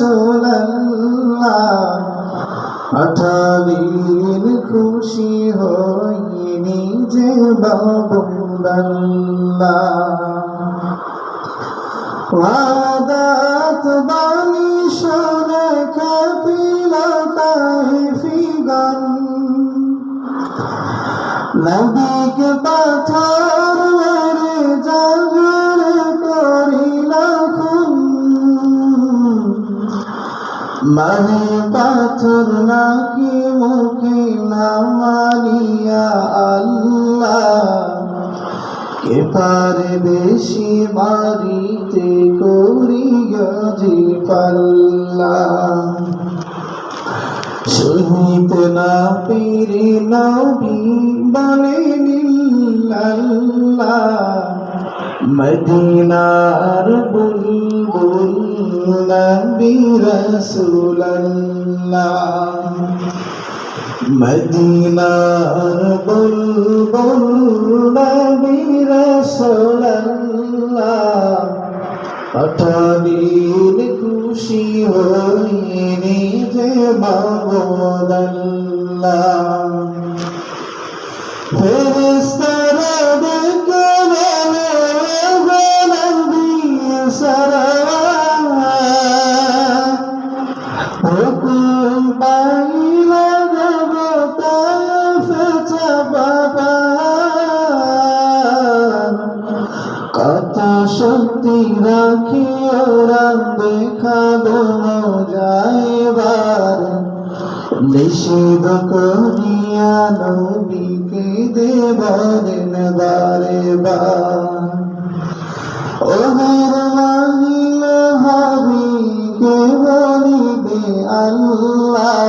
রাসূলুল্লাহ পাঠালেন খুশি হয়ে নিজে বাবুল্লাহ ওয়াদাত বাণী শুনে কাঁপিল তায়েফিগণ নবীকে পাথর মেরে জাগর করিল খুন মারে পাথর নাকি মুখে না মারিয়া আল্লাহ কে পারে বেশি মারিতে করিয়া যে পাল্লা সহিত না পেরে নবী বলেন আল্লাহ মদিনার বুলবুল নবী রাসূলুল্লাহ মদিনার বুলবুল নবী রাসূলুল্লাহ পাঠালেন খুশি হয়ে নিজে মাবুদুল্লাহ ফেরেশতারা ডেকে বলে ও নবী সালাম হুকুম পাইলে দেব তায়েফে বাবা কত শক্তি রাখি ওরা দেখাবো যাইবার নিষেধ করিয়া নবীকে দেবরেন বারে বার ওহের মাহিল হাবিকে বলিবে আল্লাহ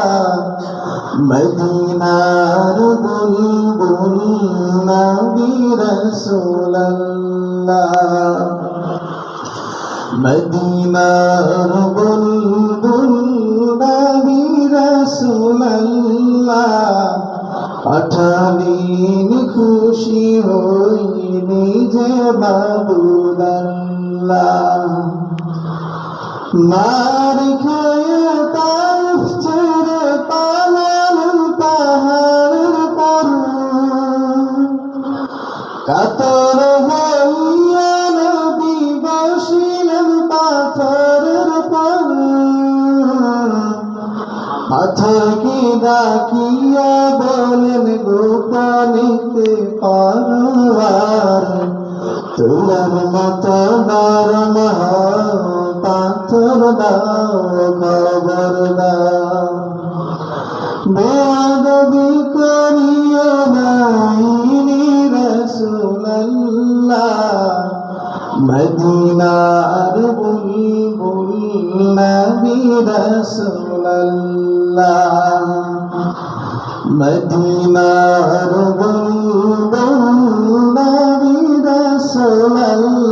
মদিনার বুলবুল নবী রাসূলুল্লাহ মদিনার বুলবুল নবী রাসূলুল্লাহ পাঠালেন খুশি হয়ে নিজে মাবুদুল্লাহ মার খেয়ে তায়েফ ছেড়ে পালালেন পাহাড়ের পর কাতর হইয়া নবী বসিলেন পাথরের পর পাথরকে ডাকিয়া বলেন গোপনীতে পারওয়ার তোমার মতো নরম পাথর দাও খবর দাও বেয়াদবি করিও নাইনি রাসূলুল্লাহ মদিনার বুলবুল নবী রাসূলুল্লাহ মদিনার বুলবুল নবী রাসূলুল্লাহ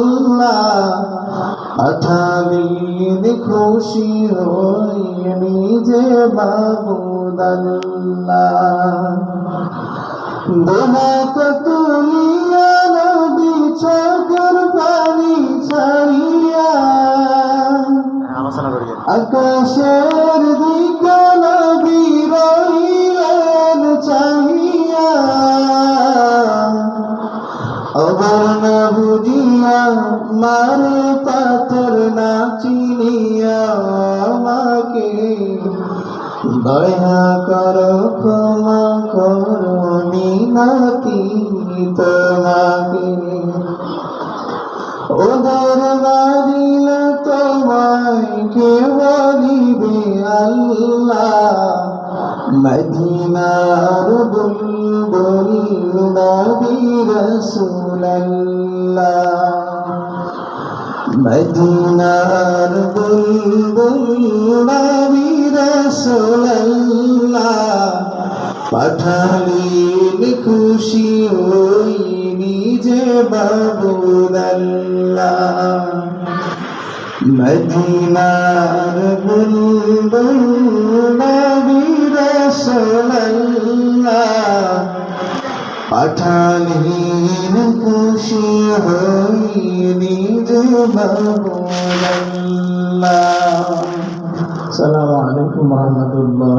পাঠালেন খুশি হয়ে নিজে মাবুদুল্লাহ দোহাত তুলিয়া নবী চোখের পানি ছাড়িয়া আকাশের দিকে নবী রহিলেন চাহিয়া অবর না বুঝিয়া মারে পাথর না চিনিয়া আমাকে দয়া করো ক্ষমা করো মিনতি তোমাকে ওদের বাড়িল তোমায় কে বলিবে আল্লাহ মদিনার বুলবুল নবী রাসূলুল্লাহ মদিনার বুলবুল নবী রাসূলুল্লাহ পাঠালেন খুশি হয়ে নিজে বাবুদুল্লাহ মদিনার বুলবুল নবী রাসূলুল্লাহ পাঠালেন খুশি হয়ে নিজে বাবুদুল্লাহ। আসসালামু আলাইকুম ওয়া রাহমাতুল্লাহ।